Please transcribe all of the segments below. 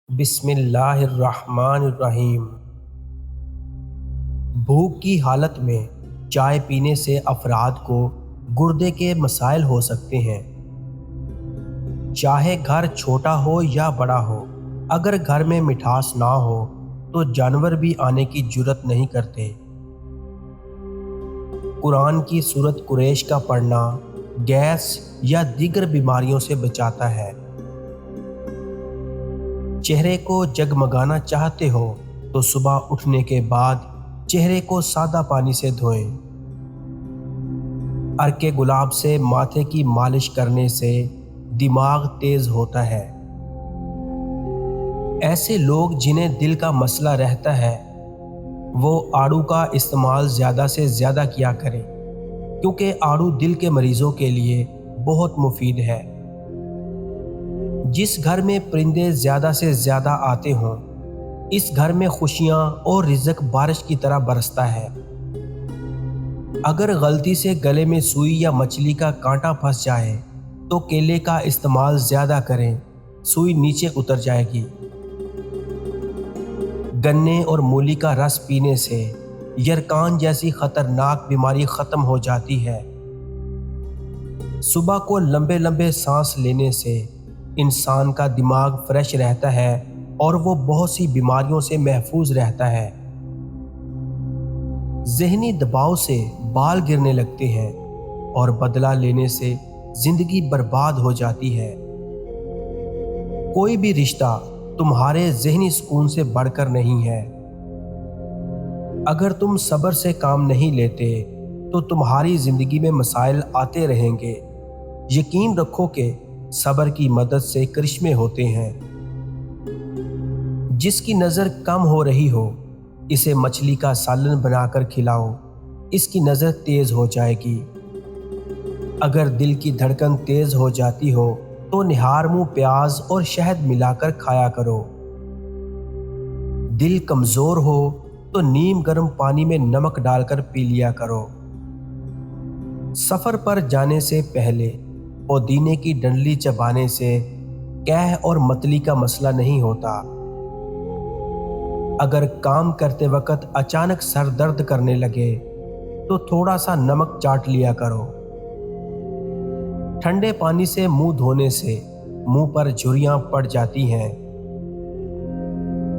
بسم اللہ الرحمن الرحیم۔ بھوک کی حالت میں چائے پینے سے افراد کو گردے کے مسائل ہو سکتے ہیں۔ چاہے گھر چھوٹا ہو یا بڑا ہو، اگر گھر میں مٹھاس نہ ہو تو جانور بھی آنے کی جرات نہیں کرتے۔ قرآن کی سورۃ قریش کا پڑھنا گیس یا دیگر بیماریوں سے بچاتا ہے۔ چہرے کو جگمگانا چاہتے ہو تو صبح اٹھنے کے بعد چہرے کو سادہ پانی سے دھوئیں۔ عرق گلاب سے ماتھے کی مالش کرنے سے دماغ تیز ہوتا ہے۔ ایسے لوگ جنہیں دل کا مسئلہ رہتا ہے وہ آڑو کا استعمال زیادہ سے زیادہ کیا کریں، کیونکہ آڑو دل کے مریضوں کے لیے بہت مفید ہے۔ جس گھر میں پرندے زیادہ سے زیادہ آتے ہوں، اس گھر میں خوشیاں اور رزق بارش کی طرح برستا ہے۔ اگر غلطی سے گلے میں سوئی یا مچھلی کا کانٹا پھنس جائے تو کیلے کا استعمال زیادہ کریں، سوئی نیچے اتر جائے گی۔ گنے اور مولی کا رس پینے سے یرکان جیسی خطرناک بیماری ختم ہو جاتی ہے۔ صبح کو لمبے لمبے سانس لینے سے انسان کا دماغ فریش رہتا ہے اور وہ بہت سی بیماریوں سے محفوظ رہتا ہے۔ ذہنی دباؤ سے بال گرنے لگتے ہیں اور بدلہ لینے سے زندگی برباد ہو جاتی ہے۔ کوئی بھی رشتہ تمہارے ذہنی سکون سے بڑھ کر نہیں ہے۔ اگر تم صبر سے کام نہیں لیتے تو تمہاری زندگی میں مسائل آتے رہیں گے۔ یقین رکھو کہ صبر کی مدد سے کرشمے ہوتے ہیں۔ جس کی نظر کم ہو رہی ہو، اسے مچھلی کا سالن بنا کر کھلاؤ، اس کی نظر تیز ہو جائے گی۔ اگر دل کی دھڑکن تیز ہو جاتی ہو تو نہار منہ پیاز اور شہد ملا کر کھایا کرو۔ دل کمزور ہو تو نیم گرم پانی میں نمک ڈال کر پی لیا کرو۔ سفر پر جانے سے پہلے پودینے کی ڈنڈلی چبانے سے قح اور متلی کا مسئلہ نہیں ہوتا۔ اگر کام کرتے وقت اچانک سر درد کرنے لگے تو تھوڑا سا نمک چاٹ لیا کرو۔ ٹھنڈے پانی سے منہ دھونے سے منہ پر جھریاں پڑ جاتی ہیں۔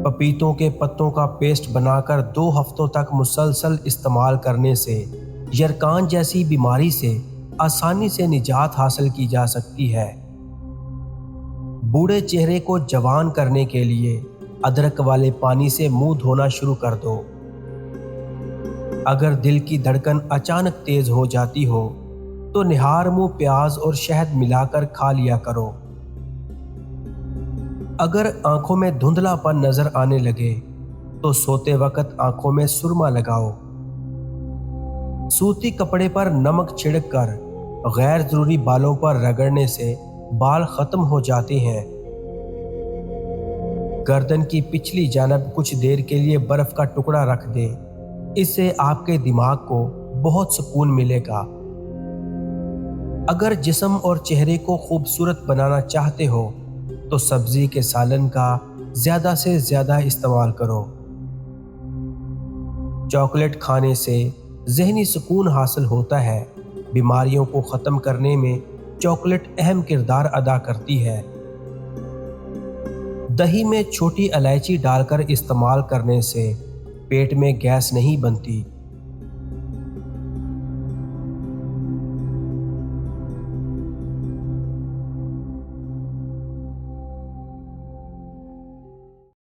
پپیتوں کے پتوں کا پیسٹ بنا کر 2 ہفتوں تک مسلسل استعمال کرنے سے یرکان جیسی بیماری سے آسانی سے نجات حاصل کی جا سکتی ہے۔ بوڑھے چہرے کو جوان کرنے کے لیے ادرک والے پانی سے منہ دھونا شروع کر دو۔ اگر دل کی دھڑکن اچانک تیز ہو جاتی ہو تو نہار منہ پیاز اور شہد ملا کر کھا لیا کرو۔ اگر آنکھوں میں دھندلا پن نظر آنے لگے تو سوتے وقت آنکھوں میں سرما لگاؤ۔ سوتی کپڑے پر نمک چھڑک کر غیر ضروری بالوں پر رگڑنے سے بال ختم ہو جاتے ہیں۔ گردن کی پچھلی جانب کچھ دیر کے لیے برف کا ٹکڑا رکھ دیں، اس سے آپ کے دماغ کو بہت سکون ملے گا۔ اگر جسم اور چہرے کو خوبصورت بنانا چاہتے ہو تو سبزی کے سالن کا زیادہ سے زیادہ استعمال کرو۔ چاکلیٹ کھانے سے ذہنی سکون حاصل ہوتا ہے۔ بیماریوں کو ختم کرنے میں چاکلیٹ اہم کردار ادا کرتی ہے۔ دہی میں چھوٹی الائچی ڈال کر استعمال کرنے سے پیٹ میں گیس نہیں بنتی۔